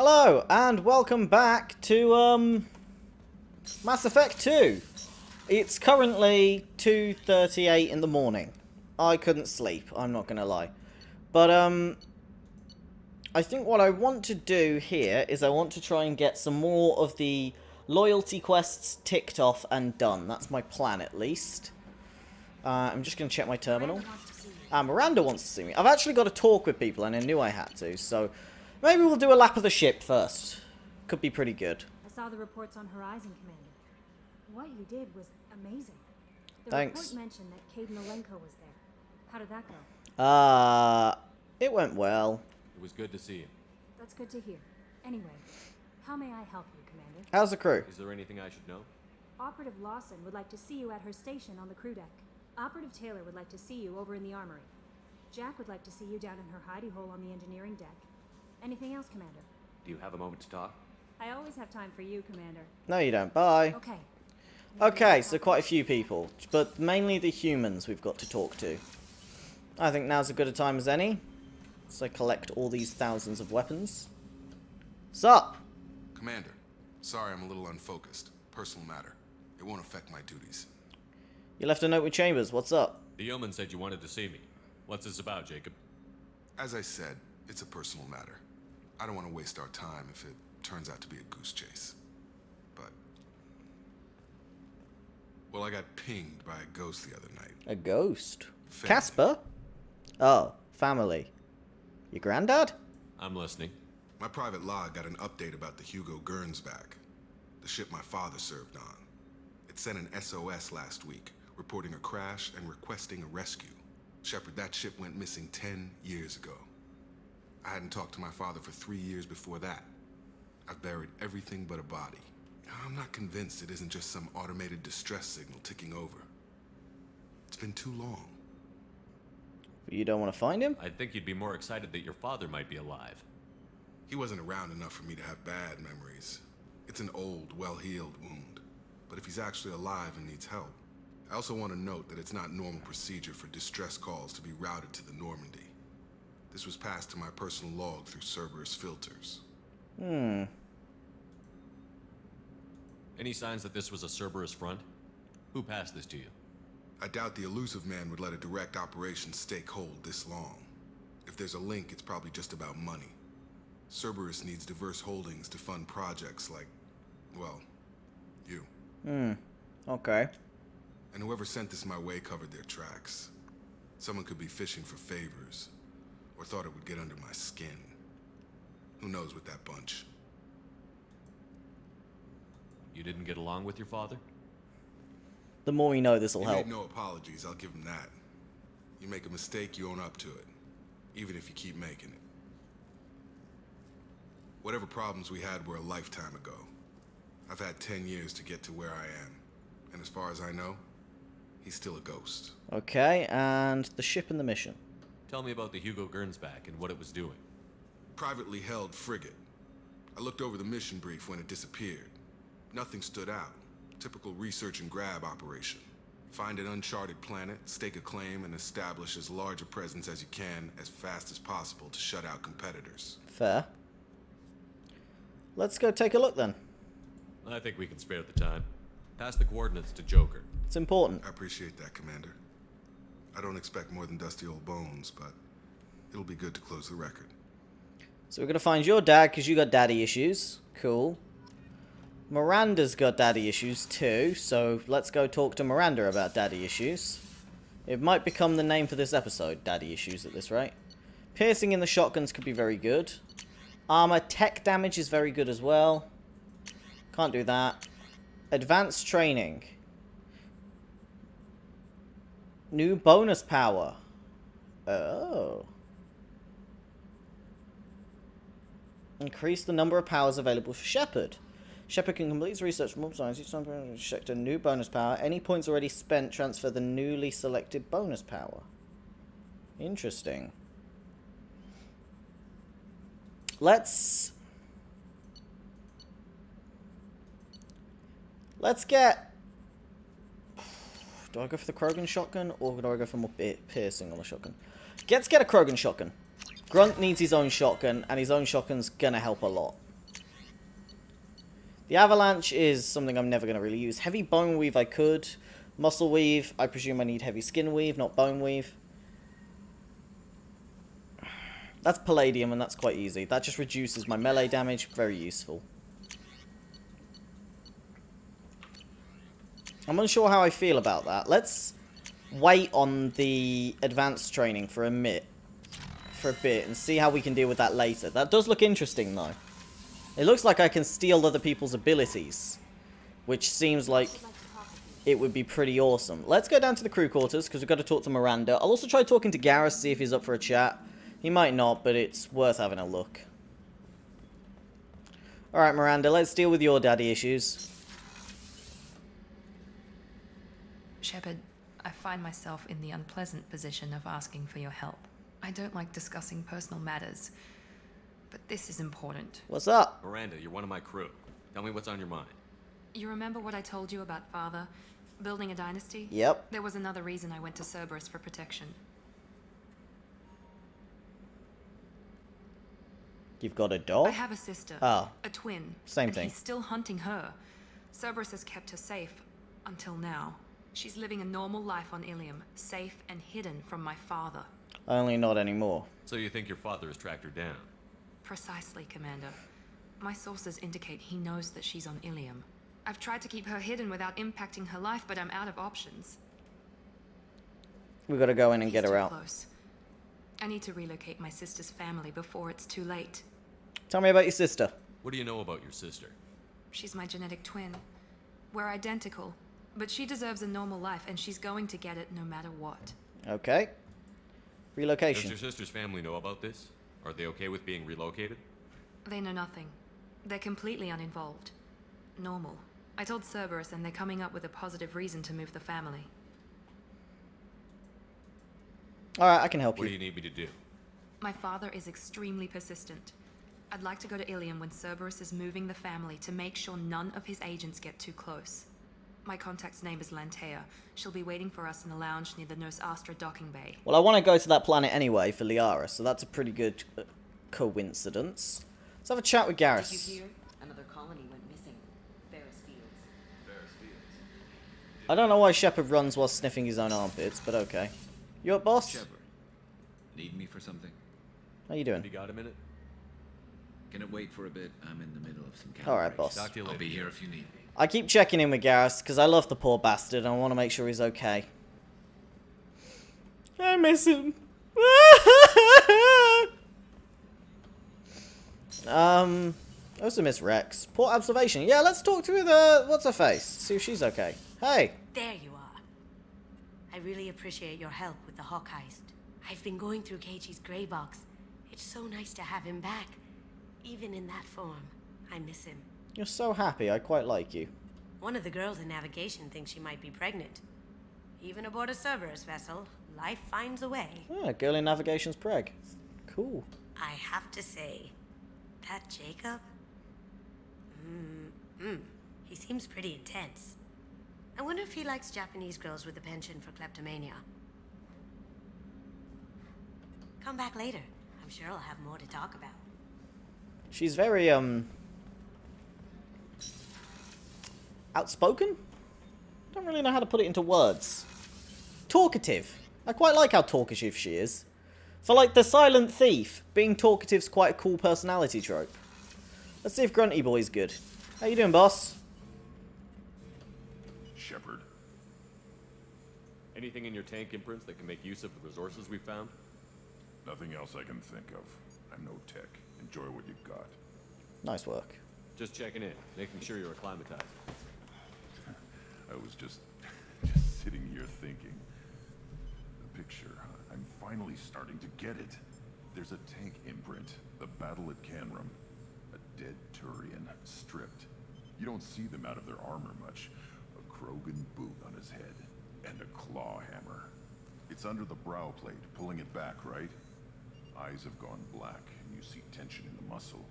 Hello, and welcome back to, Mass Effect 2. It's currently 2:38 in the morning. I couldn't sleep, I'm not gonna lie. But, I think what I want to do here is I want to try and get some more of the loyalty quests ticked off and done. That's my plan, at least. I'm just gonna check my terminal. Miranda wants to see me. I've actually got to talk with people, and I knew I had to, so... Maybe we'll do a lap of the ship first. Could be pretty good. I saw the reports on Horizon, Commander. What you did was amazing. The Thanks. report mentioned that TheLittleGnome was there. How did that go? It went well. It was good to see you. That's good to hear. Anyway, how may I help you, Commander? How's the crew? Is there anything I should know? Operative Lawson would like to see you at her station on the crew deck. Operative Taylor would like to see you over in the armory. Jack would like to see you down in her hidey hole on the engineering deck. Anything else, Commander? Do you have a moment to talk? I always have time for you, Commander. No, you don't. Bye. Okay. Okay, so quite a few people. But mainly the humans we've got to talk to. I think now's as good a time as any. So collect all these thousands of weapons. Sup? Commander, sorry I'm a little unfocused. Personal matter. It won't affect my duties. You left a note with Chambers. What's up? The yeoman said you wanted to see me. What's this about, Jacob? As I said, it's a personal matter. I don't want to waste our time if it turns out to be a goose chase. But... well, I got pinged by a ghost the other night. A ghost? Family. Casper? Oh, family. Your granddad? I'm listening. My private log got an update about the Hugo Gernsback, the ship my father served on. It sent an SOS last week, reporting a crash and requesting a rescue. Shepard, that ship went missing 10 years ago. I hadn't talked to my father for 3 years before that. I've buried everything but a body. I'm not convinced it isn't just some automated distress signal ticking over. It's been too long. You don't want to find him? I think you'd be more excited that your father might be alive. He wasn't around enough for me to have bad memories. It's an old, well-healed wound. But if he's actually alive and needs help, I also want to note that it's not normal procedure for distress calls to be routed to the Normandy. This was passed to my personal log through Cerberus filters. Any signs that this was a Cerberus front? Who passed this to you? I doubt the elusive man would let a direct operation stake hold this long. If there's a link, it's probably just about money. Cerberus needs diverse holdings to fund projects like, well, you. Okay. And whoever sent this my way covered their tracks. Someone could be fishing for favors, or thought it would get under my skin. Who knows with that bunch? You didn't get along with your father? The more we know, this will He help. made no apologies, I'll give him that. You make a mistake, you own up to it. Even if you keep making it. Whatever problems we had were a lifetime ago. I've had 10 years to get to where I am. And as far as I know, he's still a ghost. Okay, and the ship and the mission. Tell me about the Hugo Gernsback and what it was doing. Privately held frigate. I looked over the mission brief when it disappeared. Nothing stood out. Typical research and grab operation. Find an uncharted planet, stake a claim, and establish as large a presence as you can as fast as possible to shut out competitors. Fair. Let's go take a look then. I think we can spare the time. Pass the coordinates to Joker. It's important. I appreciate that, Commander. I don't expect more than dusty old bones, but it'll be good to close the record. So we're going to find your dad because you got daddy issues. Cool. Miranda's got daddy issues too, so let's go talk to Miranda about daddy issues. It might become the name for this episode, daddy issues at this rate. Piercing in the shotguns could be very good. Armor tech damage is very good as well. Can't do that. Advanced training. New bonus power. Oh. Increase the number of powers available for Shepard. Shepard can complete his research from all sides. Each time checked a new bonus power. Any points already spent transfer the newly selected bonus power. Interesting. Let's get... Do I go for the Krogan shotgun, or do I go for more piercing on the shotgun? Let's get a Krogan shotgun. Grunt needs his own shotgun, and his own shotgun's gonna help a lot. The avalanche is something I'm never going to really use. Heavy bone weave I could. Muscle weave, I presume I need heavy skin weave, not bone weave. That's palladium, and that's quite easy. That just reduces my melee damage. Very useful. I'm unsure how I feel about that. Let's wait on the advanced training for a bit, and see how we can deal with that later. That does look interesting, though. It looks like I can steal other people's abilities, which seems like it would be pretty awesome. Let's go down to the crew quarters, because we've got to talk to Miranda. I'll also try talking to Garrus, see if he's up for a chat. He might not, but it's worth having a look. Alright, Miranda, let's deal with your daddy issues. Shepard, I find myself in the unpleasant position of asking for your help. I don't like discussing personal matters, but this is important. What's up? Miranda, you're one of my crew. Tell me what's on your mind. You remember what I told you about Father? Building a dynasty? Yep. There was another reason I went to Cerberus for protection. You've got a dog? I have a sister. Oh. A twin. Same and thing. He's still hunting her. Cerberus has kept her safe. Until now. She's living a normal life on Ilium. Safe and hidden from my father. Only not anymore. So you think your father has tracked her down? Precisely, Commander. My sources indicate he knows that she's on Ilium. I've tried to keep her hidden without impacting her life, but I'm out of options. We've got to go in and get He's her too out. Close. I need to relocate my sister's family before it's too late. Tell me about your sister. What do you know about your sister? She's my genetic twin. We're identical, but she deserves a normal life, and she's going to get it no matter what. Okay. Does Relocation. your sister's family know about this? Are they okay with being relocated? They know nothing. They're completely uninvolved. Normal. I told Cerberus, and they're coming up with a positive reason to move the family. Alright, I can help What do you. you need me to do? My father is extremely persistent. I'd like to go to Ilium when Cerberus is moving the family to make sure none of his agents get too close. My contact's name is Lantea. She'll be waiting for us in the lounge near the Nos Astra docking bay. Well, I want to go to that planet anyway for Liara, so that's a pretty good coincidence. Let's have a chat with Garrus. Did you hear? Another colony went missing. Ferris Fields. I don't know why Shepard runs while sniffing his own armpits, but okay. You up, boss? Shepard, need me for something? How you Have doing? you got a minute? Can it wait for a bit? I'm in the middle of some Alright, calibration. boss. Talk to you I'll later. be here if you need me. I keep checking in with Garrus, because I love the poor bastard, and I want to make sure he's okay. I miss him. I also miss Rex. Poor observation. Yeah, let's talk to the... what's her face? See if she's okay. Hey. There you are. I really appreciate your help with the Hawk heist. I've been going through Keiichi's gray box. It's so nice to have him back. Even in that form. I miss him. You're so happy. I quite like you. One of the girls in navigation thinks she might be pregnant. Even aboard a Cerberus vessel, life finds a way. Ah, girl in navigation's preg. Cool. I have to say, that Jacob? He seems pretty intense. I wonder if he likes Japanese girls with a penchant for kleptomania. Come back later. I'm sure I'll have more to talk about. She's very, outspoken? Don't really know how to put it into words. Talkative. I quite like how talkative she is. For, like, the silent thief, being talkative's quite a cool personality trope. Let's see if Grunty Boy's good. How you doing, boss? Shepard. Anything in your tank imprints that can make use of the resources we found? Nothing else I can think of. I'm no tech. Enjoy what you got. Nice work. Just checking in, making sure you're acclimatized. I was just sitting here thinking. The picture, I'm finally starting to get it. There's a tank imprint, the battle at Canrum. A dead Turian, stripped. You don't see them out of their armor much. A Krogan boot on his head, and a claw hammer. It's under the brow plate, pulling it back, right? Eyes have gone black, and you see tension in the muscle.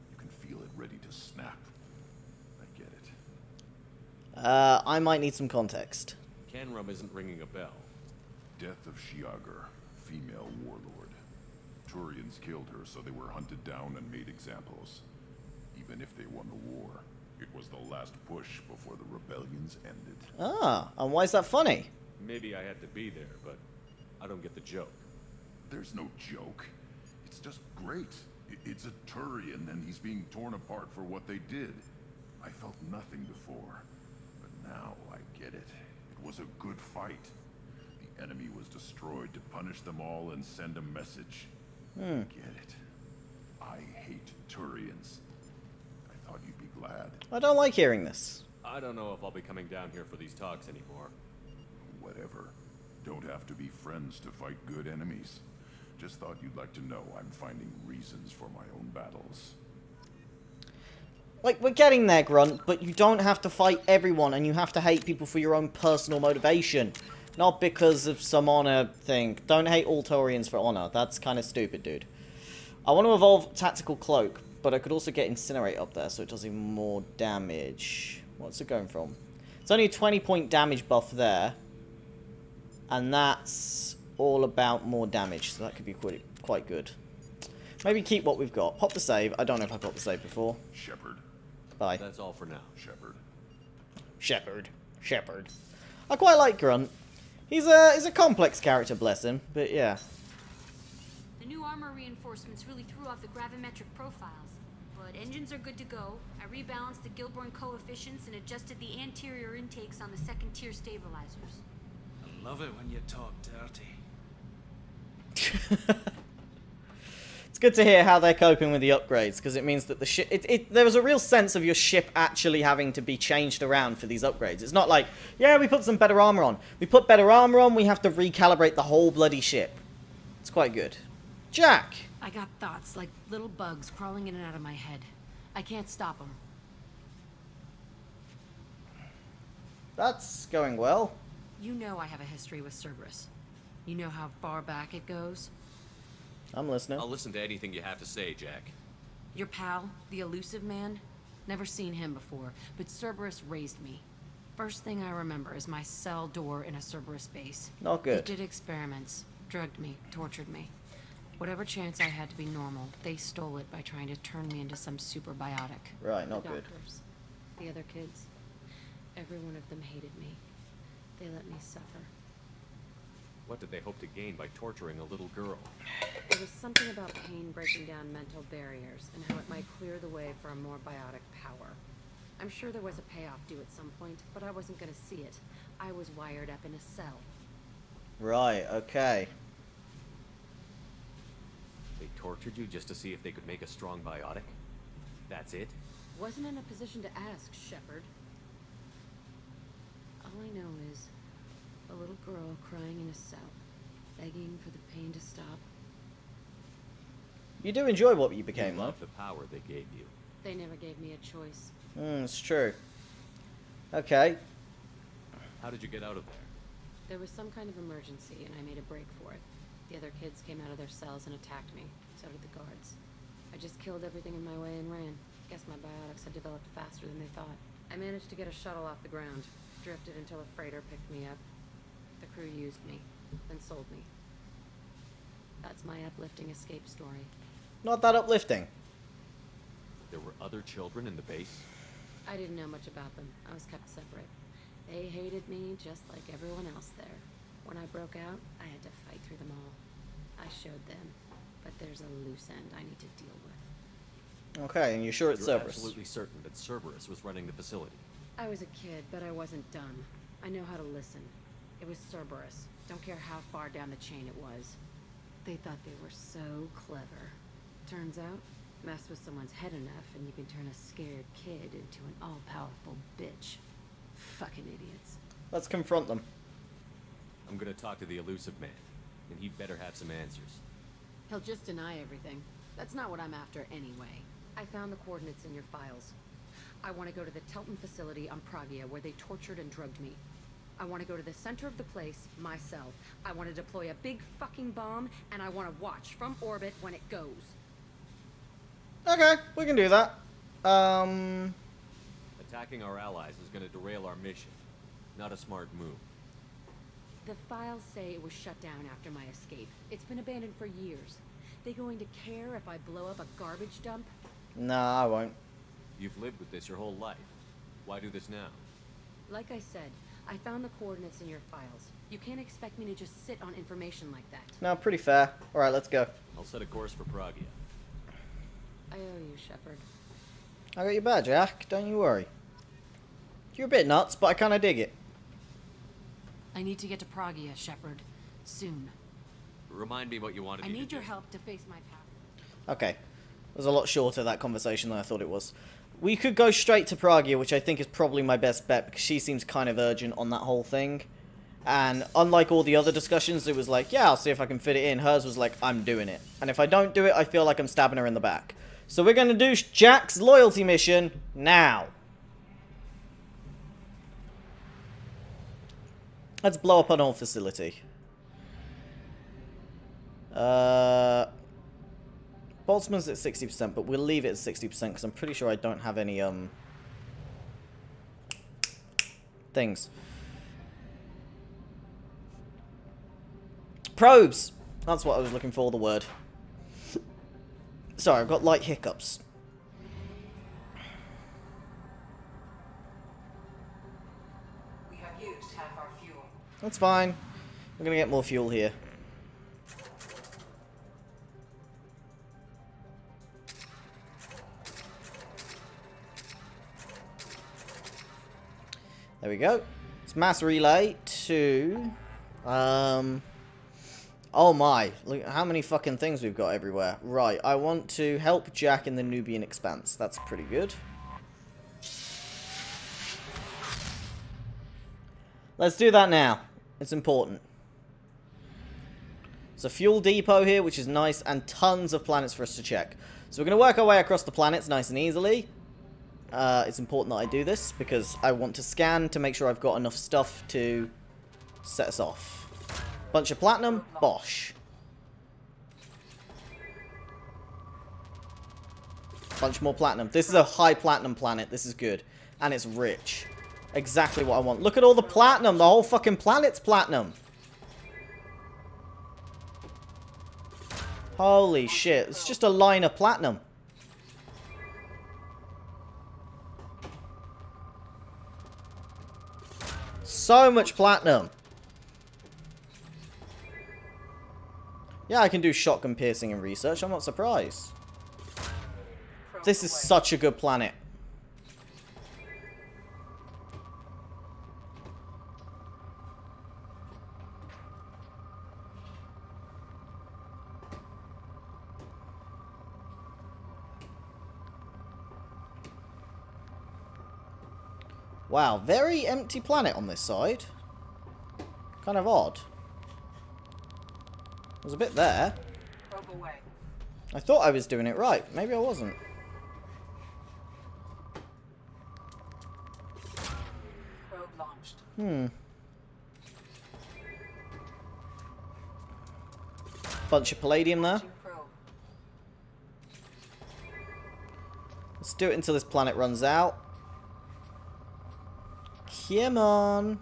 You can feel it ready to snap. I get it. I might need some context. Canrum isn't ringing a bell. Death of Shiagar, female warlord. Turians killed her, so they were hunted down and made examples. Even if they won the war, It was the last push before the rebellions ended. Ah, and why is that funny? Maybe I had to be there, but I don't get the joke. There's no joke. It's just great. It's a Turian, and he's being torn apart for what they did. I felt nothing before, but now I get it. It was a good fight. The enemy was destroyed to punish them all and send a message. Get it. I hate Turians. I thought you'd be glad. I don't like hearing this. I don't know if I'll be coming down here for these talks anymore. Whatever. Don't have to be friends to fight good enemies. Just thought you'd like to know I'm finding reasons for my own battles. Like, we're getting there, Grunt, but you don't have to fight everyone, and you have to hate people for your own personal motivation. Not because of some honor thing. Don't hate all Taurians for honor. That's kind of stupid, dude. I want to evolve Tactical Cloak, but I could also get Incinerate up there, so it does even more damage. What's it going from? It's only a 20-point damage buff there. And that's all about more damage, so that could be quite good. Maybe keep what we've got. Pop the save. I don't know if I popped the save before. Shepard. Bye. That's all for now. Shepard. Shepard. Shepard. I quite like Grunt. He's a complex character, bless him. But yeah. The new armor reinforcements really threw off the gravimetric profiles. But engines are good to go. I rebalanced the Gilborn coefficients and adjusted the anterior intakes on the second tier stabilizers. I love it when you talk dirty. It's good to hear how they're coping with the upgrades, because it means that the ship... there was a real sense of your ship actually having to be changed around for these upgrades. It's not like, yeah, we put some better armor on. We put better armor on, we have to recalibrate the whole bloody ship. It's quite good. Jack! I got thoughts like little bugs crawling in and out of my head. I can't stop them. That's going well. You know I have a history with Cerberus. You know how far back it goes? I'm listening. I'll listen to anything you have to say, Jack. Your pal, the elusive man? Never seen him before, but Cerberus raised me. First thing I remember is my cell door in a Cerberus base. Not good. They did experiments, drugged me, tortured me. Whatever chance I had to be normal, they stole it by trying to turn me into some super biotic. Right, not the good. doctors, the other kids, every one of them hated me. They let me suffer. What did they hope to gain by torturing a little girl? There was something about pain breaking down mental barriers and how it might clear the way for a more biotic power. I'm sure there was a payoff due at some point, but I wasn't going to see it. I was wired up in a cell. Right, okay. They tortured you just to see if they could make a strong biotic? That's it? Wasn't in a position to ask, Shepard. All I know is a little girl crying in a cell, begging for the pain to stop. You do enjoy what you became, You though. love the power they gave you. They never gave me a choice. It's true. Okay. How did you get out of there? There was some kind of emergency, and I made a break for it. The other kids came out of their cells and attacked me. So did the guards. I just killed everything in my way and ran. Guess my biotics had developed faster than they thought. I managed to get a shuttle off the ground. Drifted until a freighter picked me up. The crew used me, then sold me. That's my uplifting escape story. Not that uplifting. There were other children in the base? I didn't know much about them. I was kept separate. They hated me just like everyone else there. When I broke out, I had to fight through them all. I showed them, but there's a loose end I need to deal with. Okay, and you're sure it's You're Cerberus? absolutely certain that Cerberus was running the facility. I was a kid, but I wasn't dumb. I know how to listen. It was Cerberus. Don't care how far down the chain it was. They thought they were so clever. Turns out, mess with someone's head enough and you can turn a scared kid into an all-powerful bitch. Fucking idiots. Let's confront them. I'm gonna talk to the elusive man, and he'd better have some answers. He'll just deny everything. That's not what I'm after anyway. I found the coordinates in your files. I want to go to the Telton facility on Pragia where they tortured and drugged me. I want to go to the center of the place, my cell. I want to deploy a big fucking bomb, and I want to watch from orbit when it goes. Okay, we can do that. Attacking our allies is gonna derail our mission. Not a smart move. The files say it was shut down after my escape. It's been abandoned for years. They going to care if I blow up a garbage dump? Nah, I won't. You've lived with this your whole life. Why do this now? Like I said, I found the coordinates in your files. You can't expect me to just sit on information like that. No, pretty fair. Alright, let's go. I'll set a course for Pragia. I owe you, Shepard. I got your back, Jack. Don't you worry. You're a bit nuts, but I kind of dig it. I need to get to Pragia, Shepard. Soon. Remind me what you wanted I me to need your do. help to face my path. Okay. It was a lot shorter, that conversation, than I thought it was. We could go straight to Pragia, which I think is probably my best bet, because she seems kind of urgent on that whole thing. And unlike all the other discussions, it was like, yeah, I'll see if I can fit it in. Hers was like, I'm doing it. And if I don't do it, I feel like I'm stabbing her in the back. So we're going to do Jack's loyalty mission now. Let's blow up an old facility. Boltzmann's at 60%, but we'll leave it at 60% because I'm pretty sure I don't have any, things. Probes! That's what I was looking for, the word. Sorry, I've got light hiccups. We have used half our fuel. That's fine. We're gonna get more fuel here. There we go. It's mass relay to... Oh my. Look at how many fucking things we've got everywhere. Right, I want to help Jack in the Nubian Expanse. That's pretty good. Let's do that now. It's important. There's a fuel depot here, which is nice, and tons of planets for us to check. So we're going to work our way across the planets nice and easily. It's important that I do this, because I want to scan to make sure I've got enough stuff to set us off. Bunch of platinum, bosh. Bunch more platinum. This is a high platinum planet. This is good. And it's rich. Exactly what I want. Look at all the platinum. The whole fucking planet's platinum. Holy shit. It's just a line of platinum. So much platinum. Yeah, I can do shotgun piercing and research. I'm not surprised. This is such a good planet. Wow, very empty planet on this side. Kind of odd. There's a bit there. I thought I was doing it right. Maybe I wasn't. Probe launched. Bunch of palladium there. Let's do it until this planet runs out. Come on.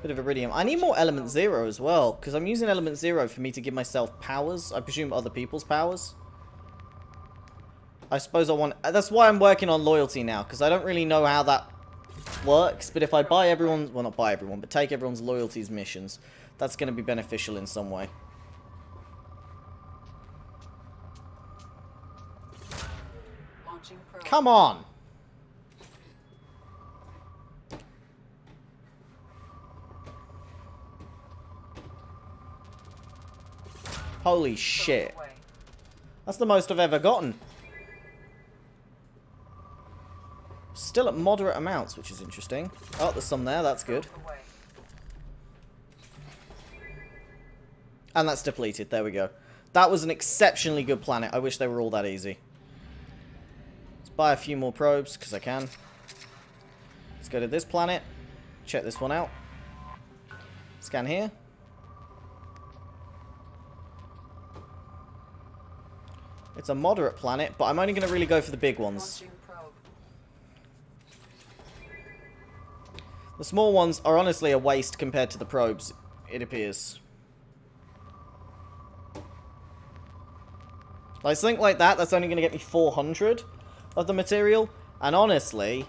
Bit of iridium. I need more element 0 as well, because I'm using element 0 for me to give myself powers. I presume other people's powers. I suppose I want... That's why I'm working on loyalty now, because I don't really know how that works. But if I buy everyone... Well, not buy everyone, but take everyone's loyalties missions, that's going to be beneficial in some way. Come on! Holy shit. That's the most I've ever gotten. Still at moderate amounts, which is interesting. Oh, there's some there. That's good. And that's depleted. There we go. That was an exceptionally good planet. I wish they were all that easy. Let's buy a few more probes, because I can. Let's go to this planet. Check this one out. Scan here. It's a moderate planet, but I'm only going to really go for the big ones. The small ones are honestly a waste compared to the probes, it appears. Like, something like that, that's only going to get me 400 of the material. And honestly,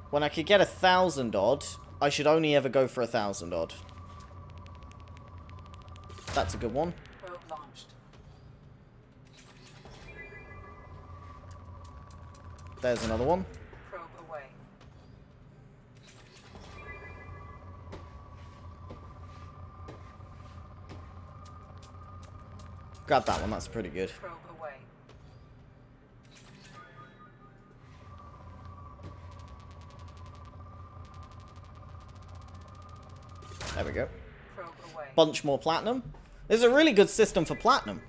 when I could get 1,000 odd, I should only ever go for 1,000 odd. That's a good one. Probe launched. There's another one. Probe away. Grab that one, that's pretty good. Probe away. There we go. Probe away. Bunch more platinum. This is a really good system for platinum.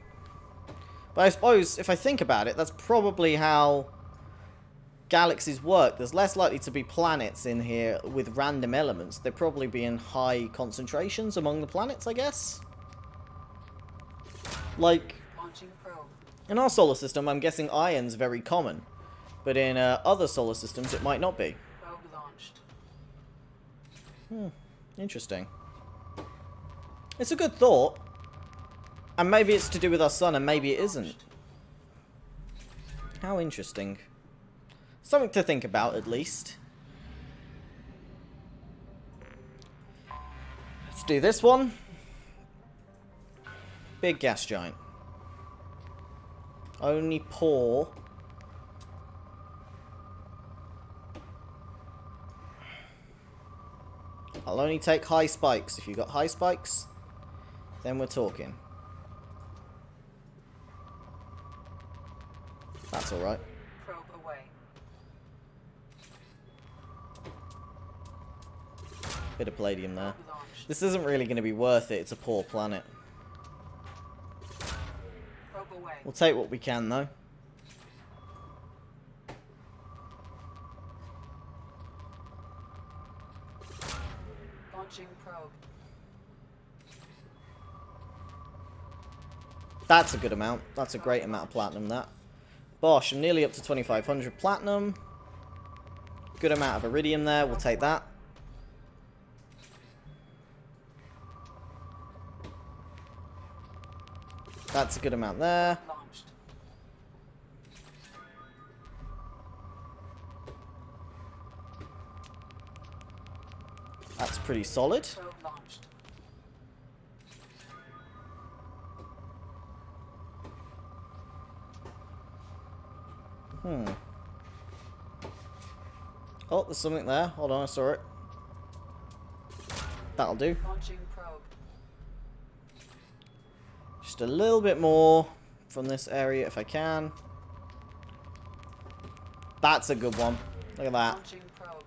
But I suppose, if I think about it, that's probably how galaxies work. There's less likely to be planets in here with random elements. They'd probably be in high concentrations among the planets, I guess. Like, Launching probe. in our solar system, I'm guessing iron's very common. But in other solar systems, it might not be. Probe launched. Interesting. It's a good thought. And maybe it's to do with our sun, and maybe it isn't. How interesting. Something to think about, at least. Let's do this one. Big gas giant. Only pour. I'll only take high spikes. If you've got high spikes, then we're talking. That's alright. Probe away. Bit of palladium there. Probe launched. This isn't really going to be worth it. It's a poor planet. Probe away. We'll take what we can, though. Launching probe. That's a good amount. That's a great amount of platinum, that. Bosh, I'm nearly up to 2,500 platinum. Good amount of iridium there. We'll take that. That's a good amount there. Launched. That's pretty solid. Probe launched. Oh, there's something there. Hold on, I saw it. That'll do. Launching probe. Just a little bit more from this area if I can. That's a good one. Look at that. Launching probe.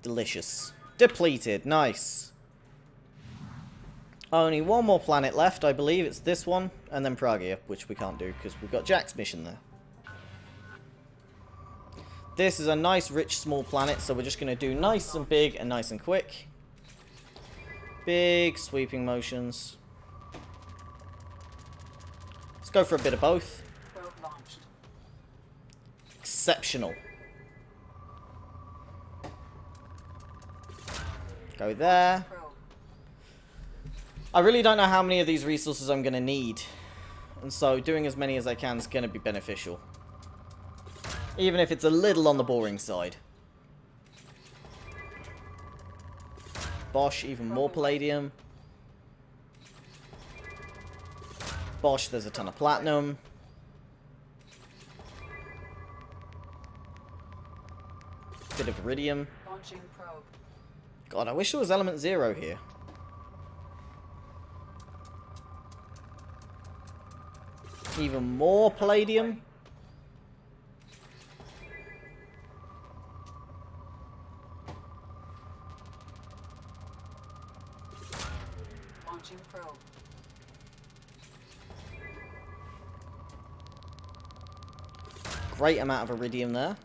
Delicious. Depleted. Nice. Only one more planet left, I believe. It's this one. And then Pragia, which we can't do because we've got Jack's mission there. This is a nice, rich, small planet, so we're just going to do nice and big and nice and quick. Big sweeping motions. Let's go for a bit of both. Probe launched. Exceptional. Go there. Probe. I really don't know how many of these resources I'm going to need. And so doing as many as I can is going to be beneficial. Even if it's a little on the boring side. Bosh, even more palladium. Bosh, there's a ton of platinum. Bit of iridium. Launching probe. God, I wish there was element 0 here. Even more palladium. Launching probe. Great amount of iridium there.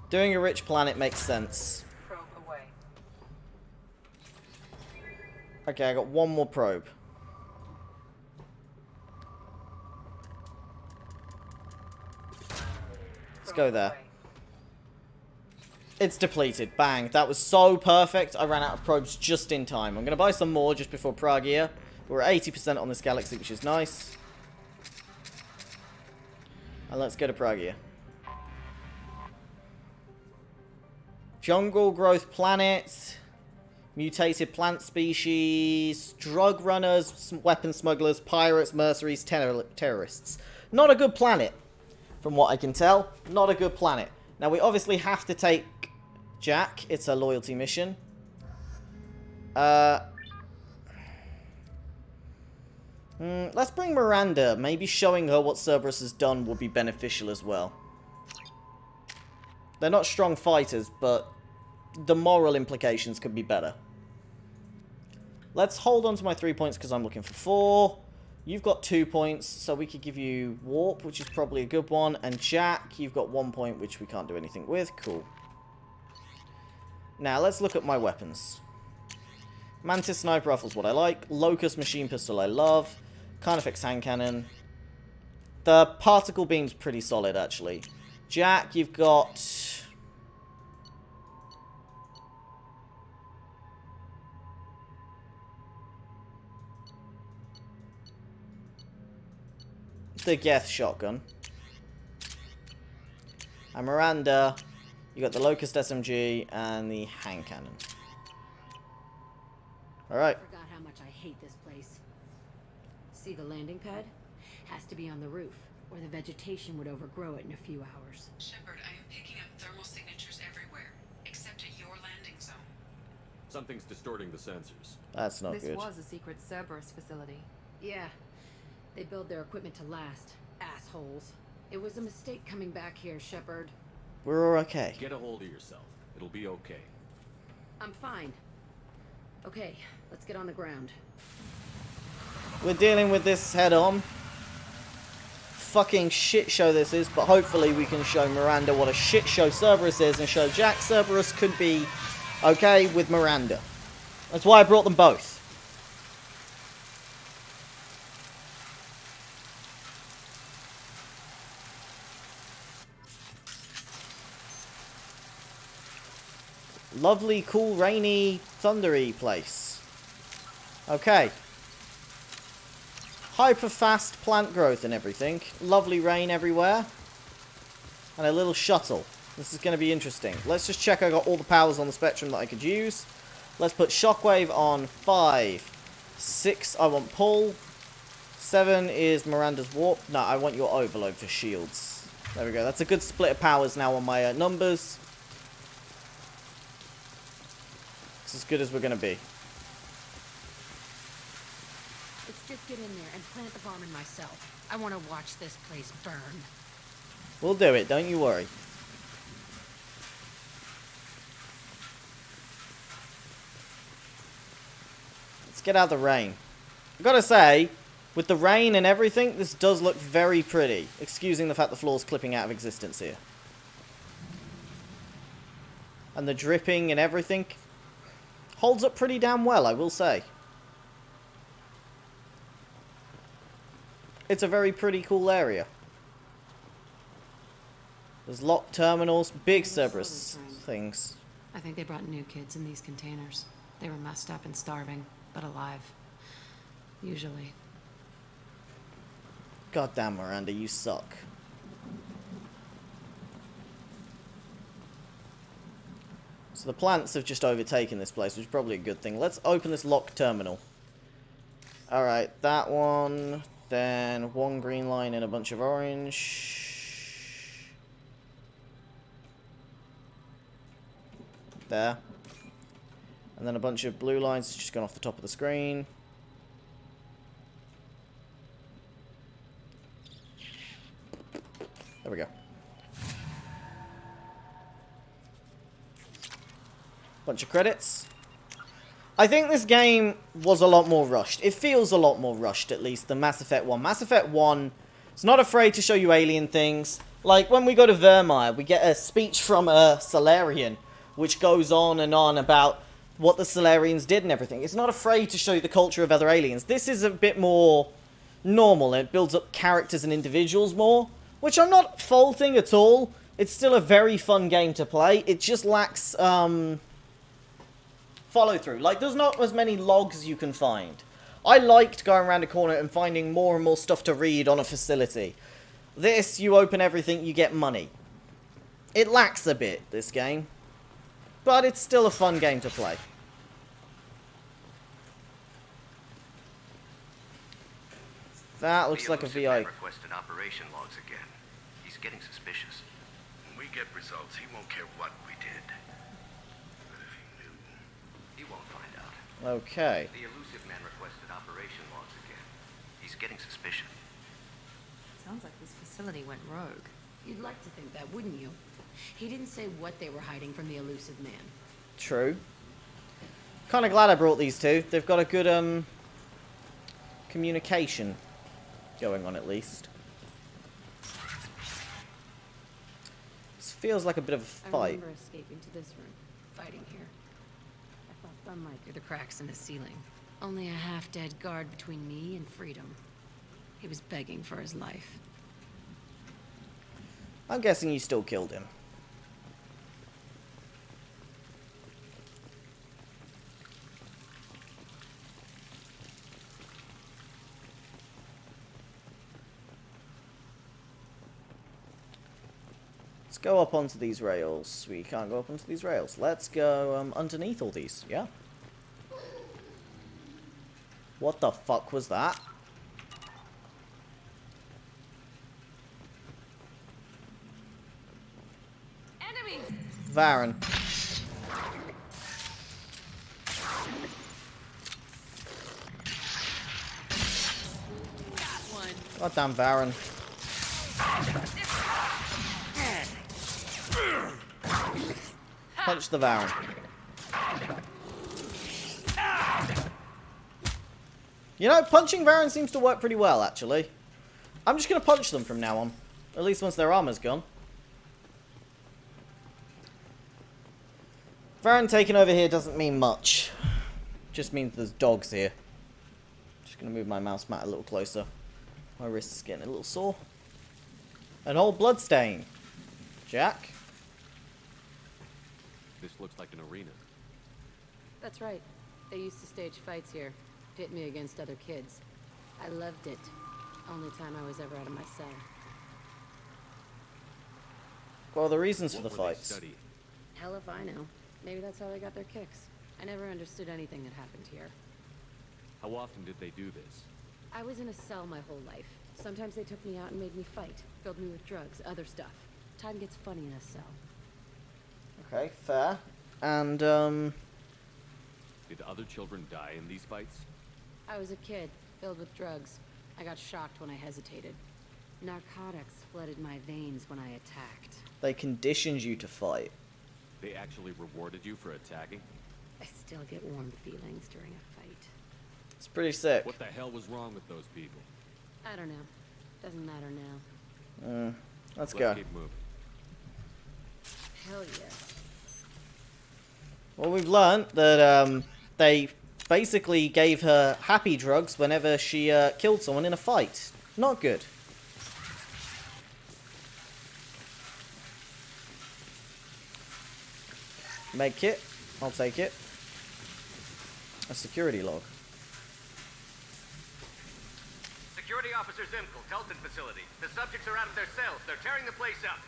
Doing a rich planet makes sense. Probe away. Okay, I got one more probe. Let's go there. Away. It's depleted. Bang. That was so perfect. I ran out of probes just in time. I'm going to buy some more just before Pragia. We're at 80% on this galaxy, which is nice. And let's go to Pragia. Jungle growth planet. Mutated plant species. Drug runners. Weapon smugglers. Pirates. Mercenaries. Terrorists. Not a good planet. From what I can tell. Not a good planet. Now, we obviously have to take Jack. It's a loyalty mission. Let's bring Miranda. Maybe showing her what Cerberus has done will be beneficial as well. They're not strong fighters, but the moral implications could be better. Let's hold on to my 3 points because I'm looking for 4. You've got 2 points, so we could give you Warp, which is probably a good one. And Jack, you've got 1 point, which we can't do anything with. Cool. Now, let's look at my weapons. Mantis Sniper Rifle's what I like. Locust Machine Pistol I love. Carnifex Hand Cannon. The Particle Beam's pretty solid, actually. Jack, you've got... the Geth Shotgun. And Miranda, you got the Locust SMG and the Hand Cannon. Alright. I forgot how much I hate this place. See the landing pad? Has to be on the roof, or the vegetation would overgrow it in a few hours. Shepard, I am picking up thermal signatures everywhere, except at your landing zone. Something's distorting the sensors. That's not good. This was a secret Cerberus facility. Yeah. They build their equipment to last. Assholes. It was a mistake coming back here, Shepard. We're okay. Get a hold of yourself. It'll be okay. I'm fine. Okay, let's get on the ground. We're dealing with this head on. Fucking shit show this is, but hopefully we can show Miranda what a shit show Cerberus is and show Jack Cerberus could be okay with Miranda. That's why I brought them both. Lovely, cool, rainy, thundery place. Okay. Hyper fast plant growth and everything. Lovely rain everywhere. And a little shuttle. This is going to be interesting. Let's just check I got all the powers on the spectrum that I could use. Let's put Shockwave on 5. 6, I want Pull. 7 is Miranda's Warp. No, I want your Overload for shields. There we go. That's a good split of powers now on my numbers. It's as good as we're going to be. Let's just get in there and plant the bomb in myself. I want to watch this place burn. We'll do it, don't you worry. Let's get out of the rain. I've got to say, with the rain and everything, this does look very pretty. Excusing the fact the floor's clipping out of existence here. And the dripping and everything holds up pretty damn well, I will say. It's a very pretty cool area. There's locked terminals, big Cerberus things. I think they brought new kids in these containers. They were messed up and starving, but alive. Usually. Goddamn, Miranda, you suck. So the plants have just overtaken this place, which is probably a good thing. Let's open this locked terminal. Alright, that one. Then one green line and a bunch of orange. There. And then a bunch of blue lines just gone off the top of the screen. There we go. Bunch of credits. I think this game was a lot more rushed. It feels a lot more rushed, at least, than Mass Effect 1. Mass Effect 1 is not afraid to show you alien things. Like, when we go to Vermeer, we get a speech from a Solarian, which goes on and on about what the Solarians did and everything. It's not afraid to show you the culture of other aliens. This is a bit more normal, and it builds up characters and individuals more, which I'm not faulting at all, It's still a very fun game to play. It just lacks follow-through. Like, there's not as many logs you can find. I liked going around a corner and finding more and more stuff to read on a facility. This, you open everything, you get money. It lacks a bit, this game. But it's still a fun game to play. That looks like a VI. Requested operation logs again. He's getting suspicious. When we get results, he won't care what we did. But if he knew... He won't find out. Okay. The elusive man requested operation logs again. He's getting suspicious. Sounds like this facility went rogue. You'd like to think that, wouldn't you? He didn't say what they were hiding from the elusive man. True. Kind of glad I brought these two. They've got a good, communication going on, at least. This feels like a bit of a I fight. remember escaping to this room, fighting here. I thought sunlight through the cracks in the ceiling. Only a half-dead guard between me and freedom. He was begging for his life. I'm guessing you still killed him. Let's go up onto these rails. We can't go up onto these rails. Let's go underneath all these. Yeah. What the fuck was that? Enemies! Varen. Got one. Goddamn Varen. Punch the Varen. You know, punching Varen seems to work pretty well, actually. I'm just going to punch them from now on. At least once their armor's gone. Varen taking over here doesn't mean much. Just means there's dogs here. Just going to move my mouse mat a little closer. My wrist's getting a little sore. An old bloodstain. Jack? This looks like an arena. That's right. They used to stage fights here. Pit me against other kids. I loved it. Only time I was ever out of my cell. Well, the reasons for What the were they fights. studying? Hell if I know. Maybe that's how they got their kicks. I never understood anything that happened here. How often did they do this? I was in a cell my whole life. Sometimes they took me out and made me fight. Filled me with drugs, other stuff. Time gets funny in a cell. Okay, fair. And, Did other children die in these fights? I was a kid, filled with drugs. I got shocked when I hesitated. Narcotics flooded my veins when I attacked. they conditioned you to fight. They actually rewarded you for attacking? I still get warm feelings during a fight. It's pretty sick. What the hell was wrong with those people? I don't know. Doesn't matter now. Let's Let's go. keep moving. Hell yeah. Well, we've learned that they basically gave her happy drugs whenever she killed someone in a fight. Not good. Med kit. I'll take it. A security log. Security Officer Zimkel, Telton facility. The subjects are out of their cells. They're tearing the place up.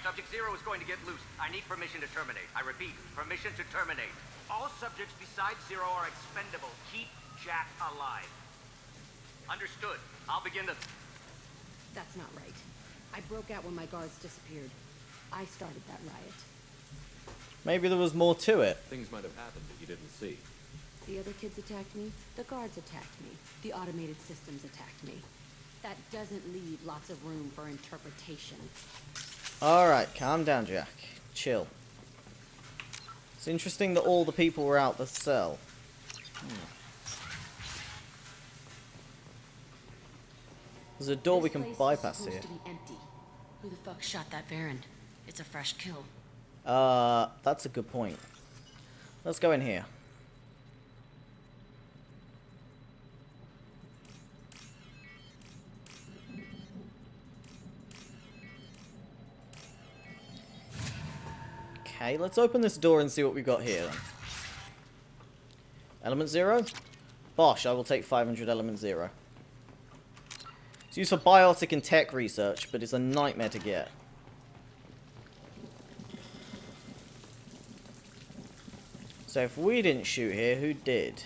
Subject Zero is going to get loose. I need permission to terminate. I repeat, permission to terminate. All subjects besides Zero are expendable. Keep Jack alive. Understood. I'll begin the... That's not right. I broke out when my guards disappeared. I started that riot. Maybe there was more to it. Things might have happened that you didn't see. The other kids attacked me. The guards attacked me. The automated systems attacked me. That doesn't leave lots of room for interpretation. Alright, calm down, Jack. Chill. It's interesting that all the people were out the cell. There's a door we can bypass here. To be empty. Who the fuck shot that Baron? It's a fresh kill. That's a good point. Let's go in here. Okay, let's open this door and see what we got here then. Element 0? Bosh, I will take 500 element 0. It's used for biotic and tech research, but it's a nightmare to get. So if we didn't shoot here, who did?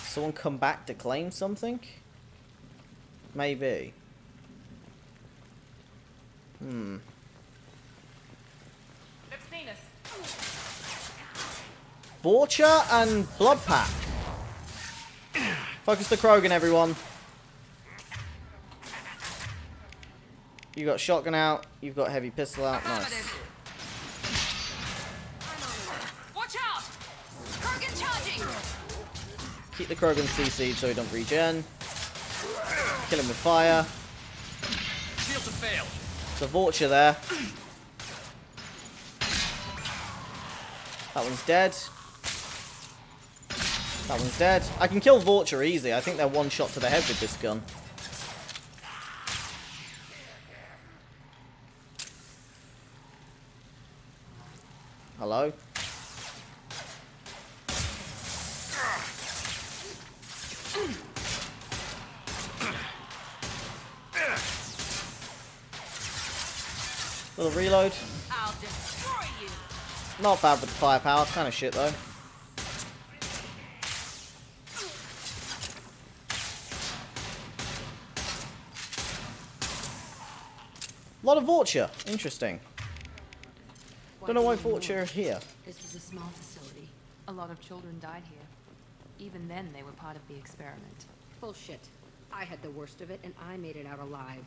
Someone come back to claim something? Maybe. They've seen us. Vorcha and Bloodpack. Focus the Krogan, everyone. You got shotgun out. You've got heavy pistol out. Nice. Watch out! Krogan charging! Keep the Krogan CC'd so he don't regen. Kill him with fire. Shields have failed. There's a Vorcha there. That one's dead. That one's dead. I can kill Vorcha easy. I think they're one shot to the head with this gun. Hello? Little reload. I'll destroy you. Not bad with the firepower. It's kind of shit though. A lot of Vorcha. Interesting. Don't know why Vorcha are here. This was a small facility. A lot of children died here. Even then, they were part of the experiment. Bullshit. I had the worst of it, and I made it out alive.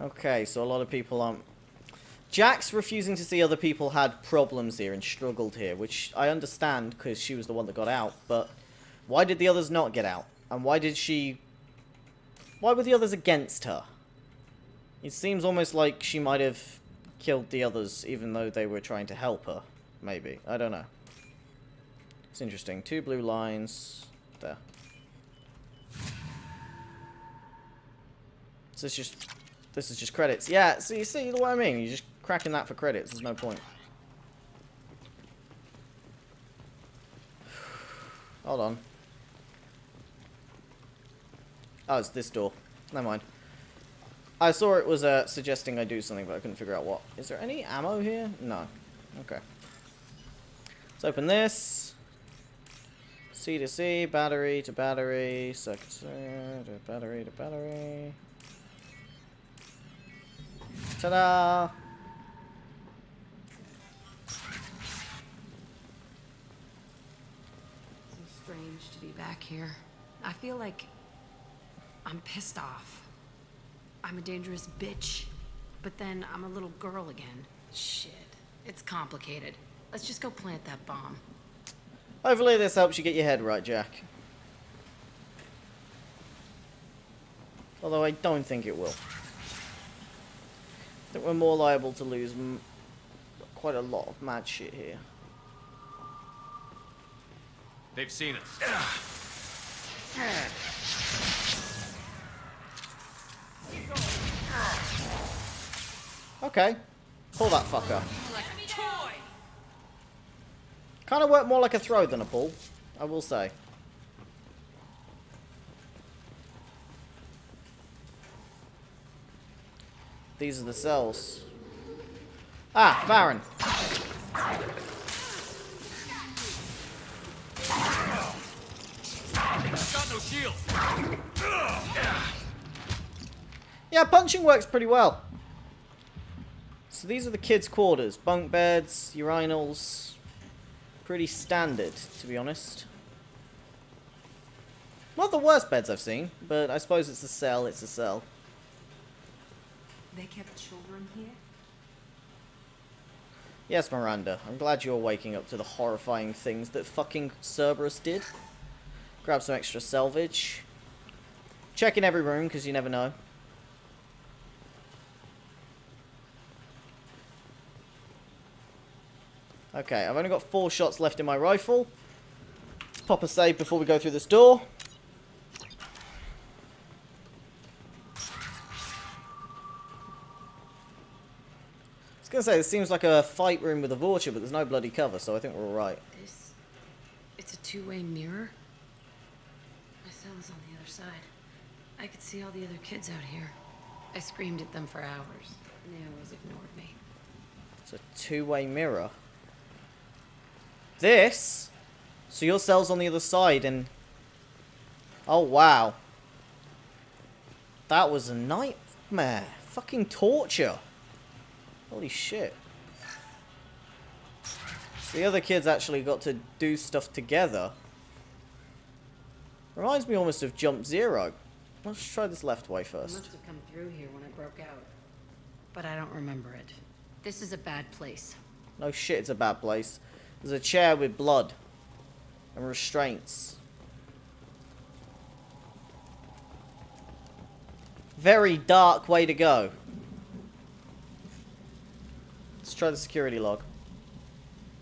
Okay, so a lot of people aren't... Jack's refusing to see other people had problems here and struggled here, which I understand because she was the one that got out, but why did the others not get out? And why did she... Why were the others against her? It seems almost like she might have killed the others even though they were trying to help her. Maybe. I don't know. It's interesting. 2 blue lines. There. So this is just credits. Yeah, so you see what I mean? You're just cracking that for credits. There's no point. Hold on. Oh, it's this door. Never mind. I saw it was suggesting I do something, but I couldn't figure out what. Is there any ammo here? No. Okay. Let's open this. C to C, battery to battery, circuit to battery to battery. Ta-da! So strange to be back here. I feel like I'm pissed off. I'm a dangerous bitch, but then I'm a little girl again. Shit. It's complicated. Let's just go plant that bomb. Hopefully this helps you get your head right, Jack. Although I don't think it will. I think we're more liable to lose quite a lot of mad shit here. They've seen us. Okay. Pull that fucker. Kind of worked more like a throw than a pull, I will say. These are the cells. Ah, Baron. Got no shield. Yeah, punching works pretty well. So these are the kids' quarters. Bunk beds, urinals. Pretty standard, to be honest. Not the worst beds I've seen, but I suppose it's a cell, it's a cell. They kept children here? Yes, Miranda. I'm glad you're waking up to the horrifying things that fucking Cerberus did. Grab some extra salvage. Check in every room, because you never know. Okay, I've only got 4 shots left in my rifle. Let's pop a save before we go through this door. Let's gonna say, it seems like a fight room with a Vorcha, but there's no bloody cover, so I think we're alright. It's a two-way mirror? My cell's on the other side. I could see all the other kids out here. I screamed at them for hours, and they always ignored me. It's a two-way mirror. This? So your cell's on the other side, and... Oh, wow. That was a nightmare. Fucking torture. Holy shit. So the other kids actually got to do stuff together. Reminds me almost of Jump Zero. Let's try this left way I first. must have come through here when I broke out. But I don't remember it. This is a bad place. No shit, it's a bad place. There's a chair with blood and restraints. Very dark way to go. Let's try the security log.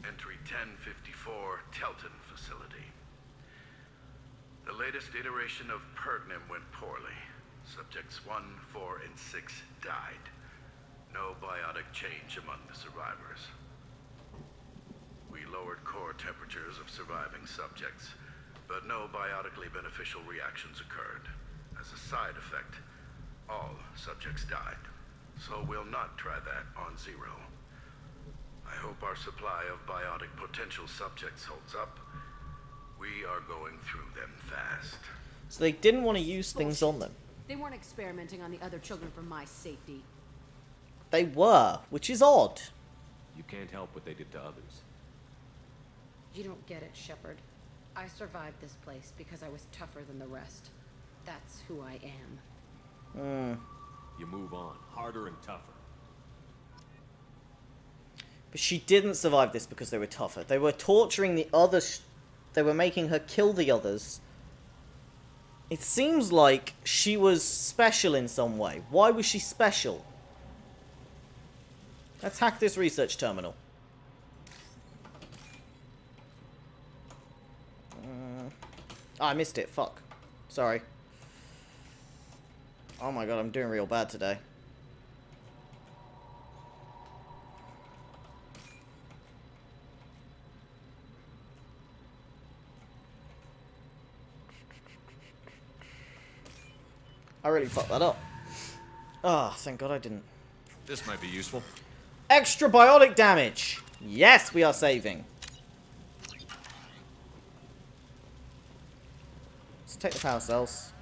Entry 1054, Telton facility. The latest iteration of Pergnum went poorly. Subjects 1, 4, and 6 died. No biotic change among the survivors. We lowered core temperatures of surviving subjects, but no biotically beneficial reactions occurred. As a side effect, all subjects died. So we'll not try that on Zero. I hope our supply of biotic potential subjects holds up. We are going through them fast. So they didn't want to use things on them. They weren't experimenting on the other children for my safety. They were, which is odd. You can't help what they did to others. You don't get it, Shepard. I survived this place because I was tougher than the rest. That's who I am. You move on, harder and tougher. But she didn't survive this because they were tougher. They were torturing the others. They were making her kill the others. It seems like she was special in some way. Why was she special? Let's hack this research terminal. I missed it. Fuck. Sorry. Oh my god, I'm doing real bad today. I really fucked that up. Ah, thank god I didn't. This might be useful. Extra biotic damage! Yes, we are saving. Let's take the power cells.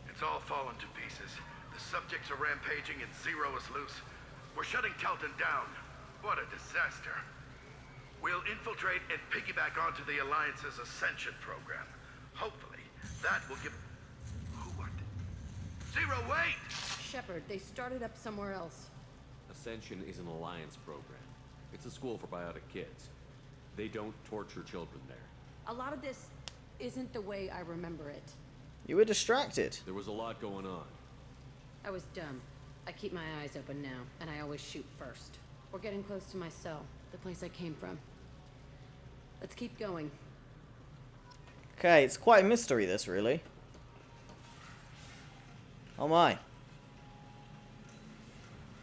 It's all fallen to pieces. The subjects are rampaging and Zero is loose. We're shutting Telton down. What a disaster. We'll infiltrate and piggyback onto the Alliance's Ascension program. Hopefully, that will give... What? Zero, wait! Shepard, they started up somewhere else. Ascension is an alliance program. It's a school for biotic kids. They don't torture children there. A lot of this isn't the way I remember it. You were distracted. There was a lot going on. I was dumb. I keep my eyes open now, and I always shoot first. We're getting close to my cell, the place I came from. Let's keep going. Okay, it's quite a mystery, this, really. Oh my.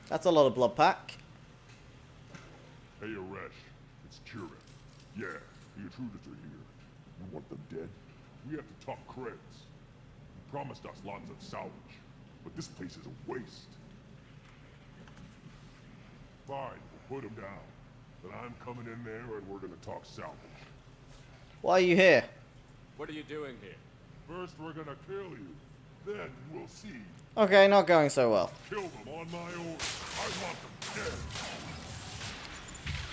That's a lot of blood pack. Hey, Aresh. It's Kira. Yeah, the intruders are here. You want them dead? We have to talk creds. You promised us lots of salvage, but this place is a waste. Fine, we'll put them down. But I'm coming in there and we're gonna talk salvage. Why are you here? What are you doing here? First, we're gonna kill you. Then we'll see. Okay, not going so well. Kill them on my orders. I want them dead.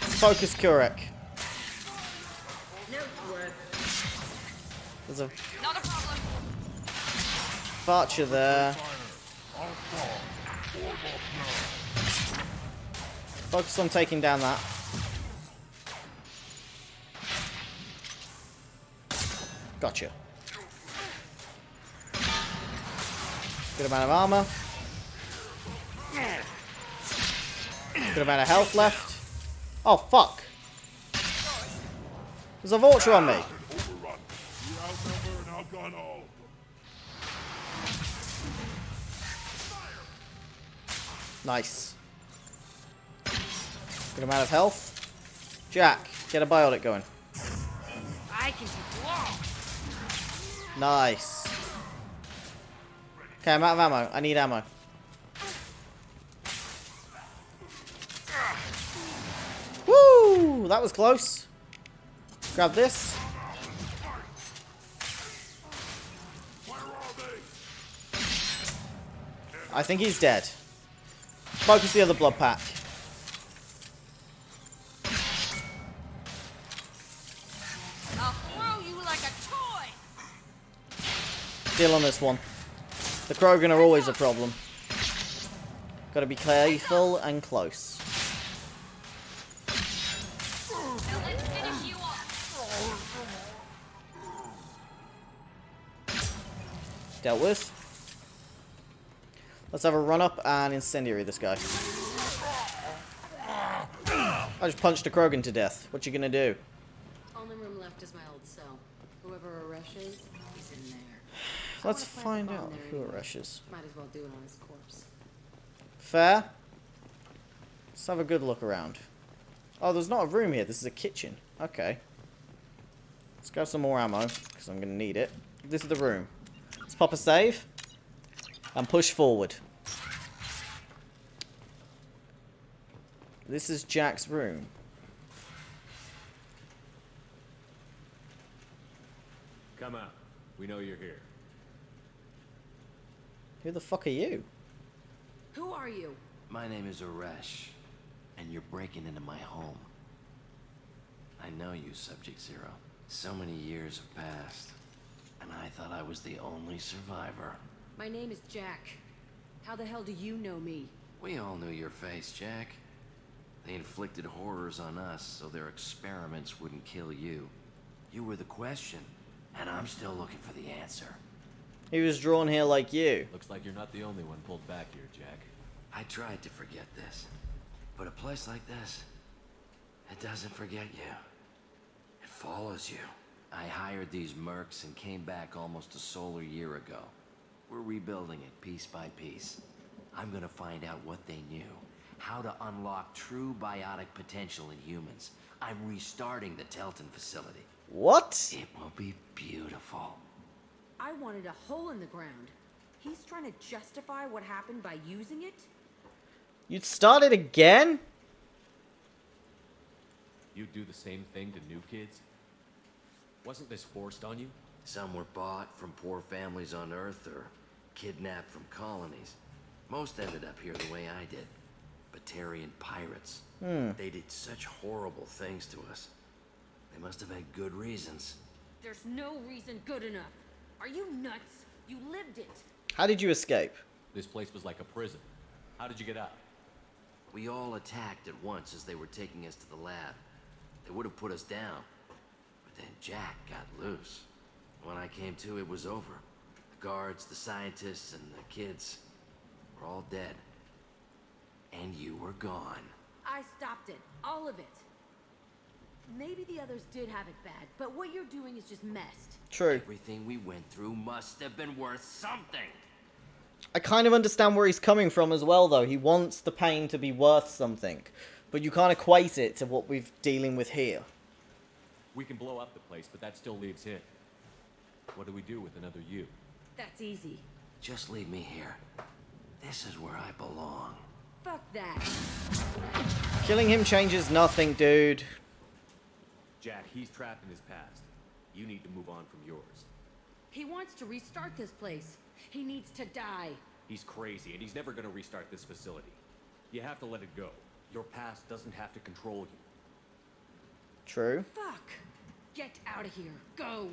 Focus Kurek. No work. There's a Not a problem. Varcha there. Focus on taking down that. Gotcha. Good amount of armor. Good amount of health left. Oh, fuck. There's a Vulture on me. Good amount of health. Jack, get a biotic going. I can take blows. Nice. Okay, I'm out of ammo. I need ammo. Woo! That was close. Grab this. I think he's dead. Focus the other blood pack. I'll throw you like a toy. Deal on this one. The Krogan are always a problem. Gotta be careful and close. Now let's finish you off. Dealt with. Let's have a run up and incendiary this guy. I just punched a Krogan to death. What you gonna do? Only room left is my old cell. Whoever Aresh is, he's in there. Let's find out who Aresh is. Might as well do it on his corpse. Fair. Let's have a good look around. Oh, there's not a room here. This is a kitchen. Okay. Let's grab some more ammo, because I'm going to need it. This is the room. Let's pop a save. And push forward. This is Jack's room. Come out. We know you're here. Who the fuck are you? Who are you? My name is Aresh, and you're breaking into my home. I know you, Subject Zero. So many years have passed, and I thought I was the only survivor. My name is Jack. How the hell do you know me? We all knew your face, Jack. They inflicted horrors on us so their experiments wouldn't kill you. You were the question, and I'm still looking for the answer. He was drawn here like you. Looks like you're not the only one pulled back here, Jack. I tried to forget this, but a place like this, it doesn't forget you. It follows you. I hired these mercs and came back almost a solar year ago. We're rebuilding it piece by piece. I'm gonna find out what they knew, how to unlock true biotic potential in humans. I'm restarting the Telton facility. What? It will be beautiful. I wanted a hole in the ground. He's trying to justify what happened by using it? You'd start it again? You do the same thing to new kids? Wasn't this forced on you? Some were bought from poor families on Earth or kidnapped from colonies. Most ended up here the way I did. Batarian pirates. They did such horrible things to us. They must have had good reasons. There's no reason good enough. Are you nuts? You lived it. How did you escape? This place was like a prison. How did you get out? We all attacked at once as they were taking us to the lab. They would have put us down. But then Jack got loose. When I came to, it was over. The guards, the scientists, and the kids were all dead. And you were gone. I stopped it. All of it. Maybe the others did have it bad, but what you're doing is just messed. True. Everything we went through must have been worth something. I kind of understand where he's coming from as well, though. He wants the pain to be worth something. But you can't equate it to what we're dealing with here. We can blow up the place, but that still leaves him. What do we do with another you? That's easy. Just leave me here. This is where I belong. Fuck that. Killing him changes nothing, dude. Jack, he's trapped in his past. You need to move on from yours. He wants to restart this place. He needs to die. He's crazy, and he's never gonna restart this facility. You have to let it go. Your past doesn't have to control you. True. Fuck. Get out of here. Go.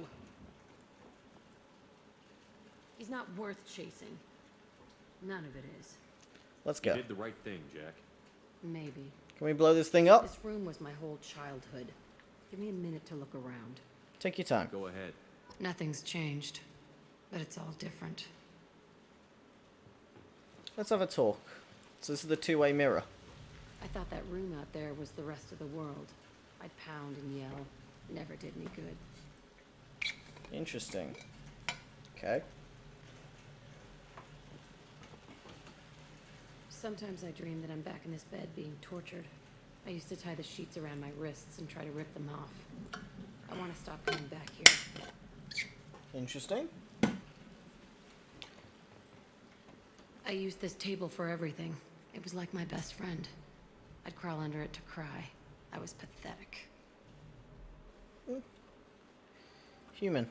He's not worth chasing. None of it is. Let's go. You did the right thing, Jack. Maybe. Can we blow this thing up? This room was my whole childhood. Give me a minute to look around. Take your time. Go ahead. Nothing's changed, but it's all different. Let's have a talk. So this is the two-way mirror. I thought that room out there was the rest of the world. I'd pound and yell. Never did me good. Interesting. Okay. Sometimes I dream that I'm back in this bed being tortured. I used to tie the sheets around my wrists and try to rip them off. I want to stop coming back here. Interesting. I used this table for everything. It was like my best friend. I'd crawl under it to cry. I was pathetic. Human.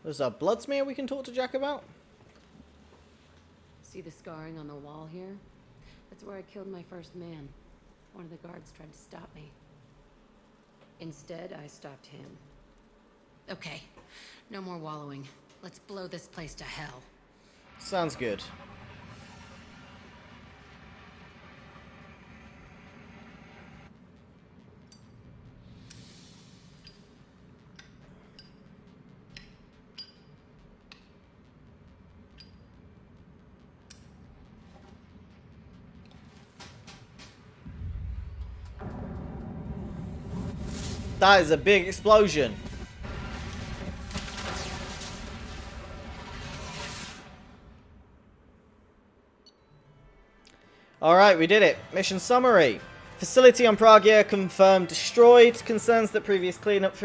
There's a blood smear we can talk to Jack about? See the scarring on the wall here? That's where I killed my first man. One of the guards tried to stop me. Instead, I stopped him. Okay, no more wallowing. Let's blow this place to hell. Sounds good. That is a big explosion. Alright, we did it. Mission summary. Facility on Pragia confirmed destroyed. Concerns that previous cleanup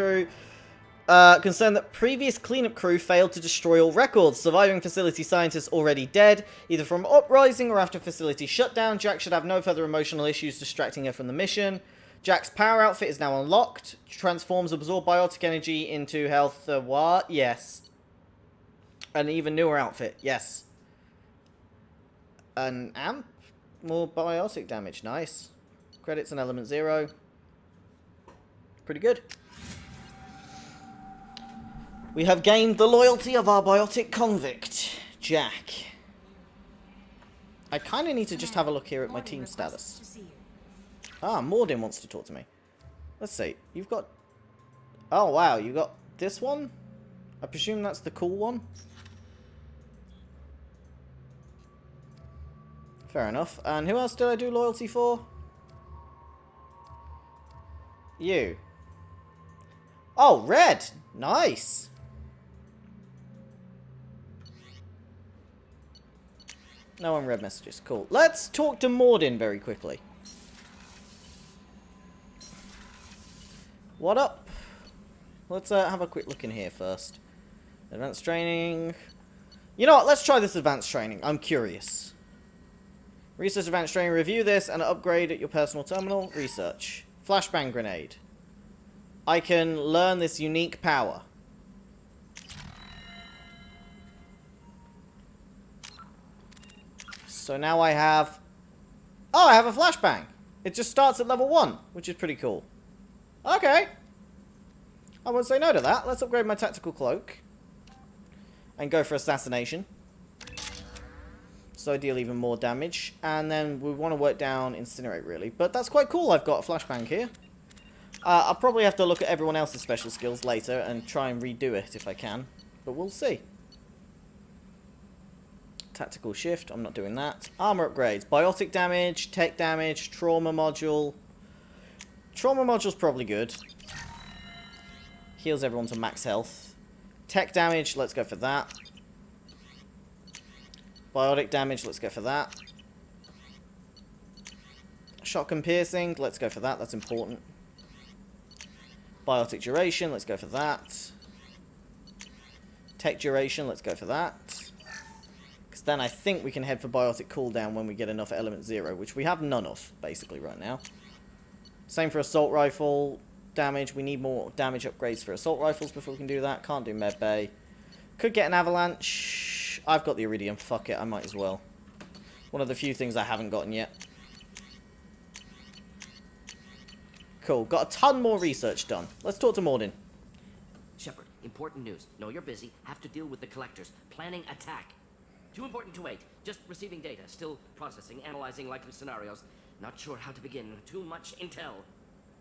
crew failed to destroy all records. Surviving facility scientists already dead, either from uprising or after facility shutdown. Jack should have no further emotional issues distracting her from the mission. Jack's power outfit is now unlocked. Transforms absorb biotic energy into health. What? Yes. An even newer outfit. Yes. An amp? More biotic damage. Nice. Credits and element 0. Pretty good. We have gained the loyalty of our biotic convict, Jack. I kind of need to just have a look here at my team status. Ah, Mordin wants to talk to me. Let's see. You've got... Oh, wow. You got this one? I presume that's the cool one? Fair enough. And who else did I do loyalty for? You. Oh, red. Nice. No unread messages. Cool. Let's talk to Mordin very quickly. What up? Let's have a quick look in here first. Advanced training. You know what? Let's try this advanced training. I'm curious. Research advanced training. Review this and upgrade at your personal terminal. Research. Flashbang grenade. I can learn this unique power. So now I have... Oh, I have a flashbang. It just starts at level 1, which is pretty cool. Okay. I won't say no to that. Let's upgrade my tactical cloak. And go for assassination. So I deal even more damage. And then we want to work down incinerate, really. But that's quite cool. I've got a flashbang here. I'll probably have to look at everyone else's special skills later and try and redo it if I can. But we'll see. Tactical shift. I'm not doing that. Armor upgrades. Biotic damage. Tech damage. Trauma module. Trauma module's probably good. Heals everyone to max health. Tech damage. Let's go for that. Biotic damage. Let's go for that. Shotgun piercing. Let's go for that. That's important. Biotic duration. Let's go for that. Tech duration. Let's go for that. Because then I think we can head for biotic cooldown when we get enough element 0, which we have none of, basically, right now. Same for assault rifle damage. We need more damage upgrades for assault rifles before we can do that. Can't do med bay. Could get an avalanche. I've got the iridium. Fuck it, I might as well. One of the few things I haven't gotten yet. Cool. Got a ton more research done. Let's talk to Mordin. Shepard, important news. Know you're busy. Have to deal with the collectors. Planning attack. Too important to wait. Just receiving data. Still processing, analyzing likely scenarios. Not sure how to begin. Too much intel.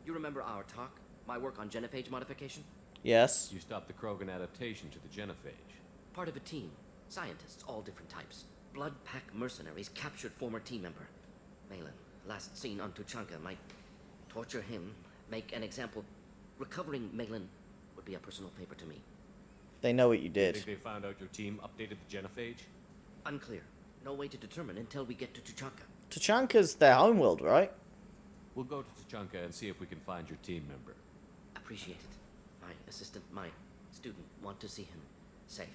You remember our talk? My work on genophage modification? Yes. You stopped the Krogan adaptation to the genophage. Part of a team. Scientists, all different types. Blood pack mercenaries captured former team member. Malin, last seen on Tuchanka, might torture him, make an example. Recovering Malin would be a personal favor to me. They know what you did. Think they found out your team updated the genophage? Unclear. No way to determine until we get to Tuchanka. Tuchanka's their homeworld, right? We'll go to Tuchanka and see if we can find your team member. Appreciate it. My assistant, my student, want to see him safe.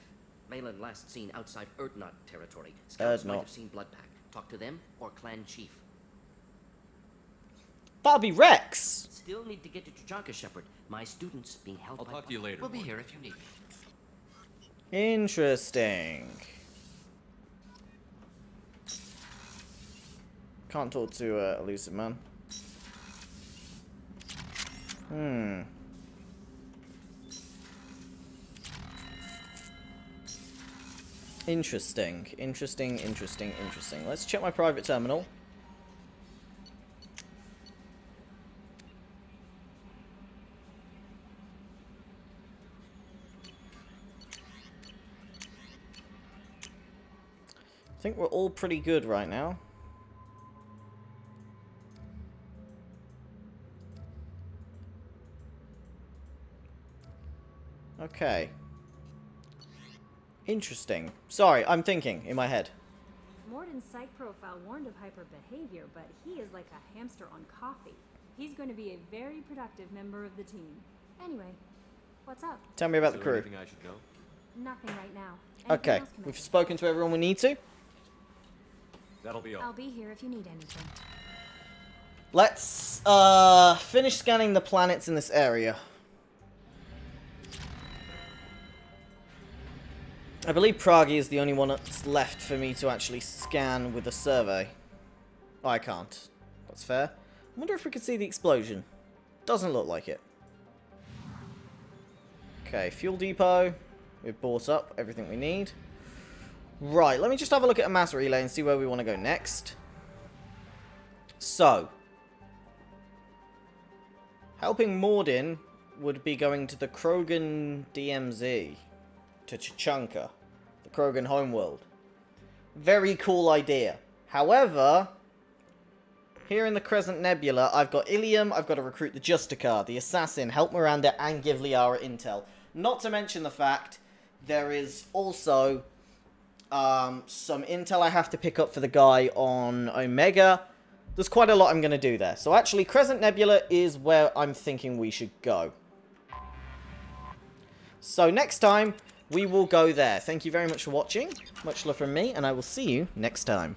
Malin last seen outside Erdnot territory. Scouts might have seen Bloodpack. Talk to them or clan chief. That'll be Rex. Still need to get to Tuchanka, Shepard. My student's being held. I'll talk to you later. We'll be here if you need me. Interesting. Can't talk to Elusive Man. Interesting. Let's check my private terminal. I think we're all pretty good right now. Okay. Interesting. Sorry, I'm thinking in my head. Morden's psych profile warned of hyper behavior, but he is like a hamster on coffee. He's going to be a very productive member of the team. Anyway, what's up? Tell me about the Is crew. there anything I should know? Nothing right now. Anything Okay, else come we've up? spoken to everyone we need to. That'll be all. I'll be here if you need anything. Let's finish scanning the planets in this area. I believe Prague is the only one that's left for me to actually scan with a survey. Oh, I can't. That's fair. I wonder if we could see the explosion. Doesn't look like it. Okay, fuel depot. We've bought up everything we need. Right, let me just have a look at a mass relay and see where we want to go next. So, helping Morden would be going to the Krogan DMZ. To Tuchanka, the Krogan homeworld. Very cool idea. However, here in the Crescent Nebula, I've got Ilium, I've got to recruit the Justicar, the Assassin, help Miranda, and give Liara intel. Not to mention the fact there is also some intel I have to pick up for the guy on Omega. There's quite a lot I'm going to do there. So actually, Crescent Nebula is where I'm thinking we should go. So next time, we will go there. Thank you very much for watching. Much love from me, and I will see you next time.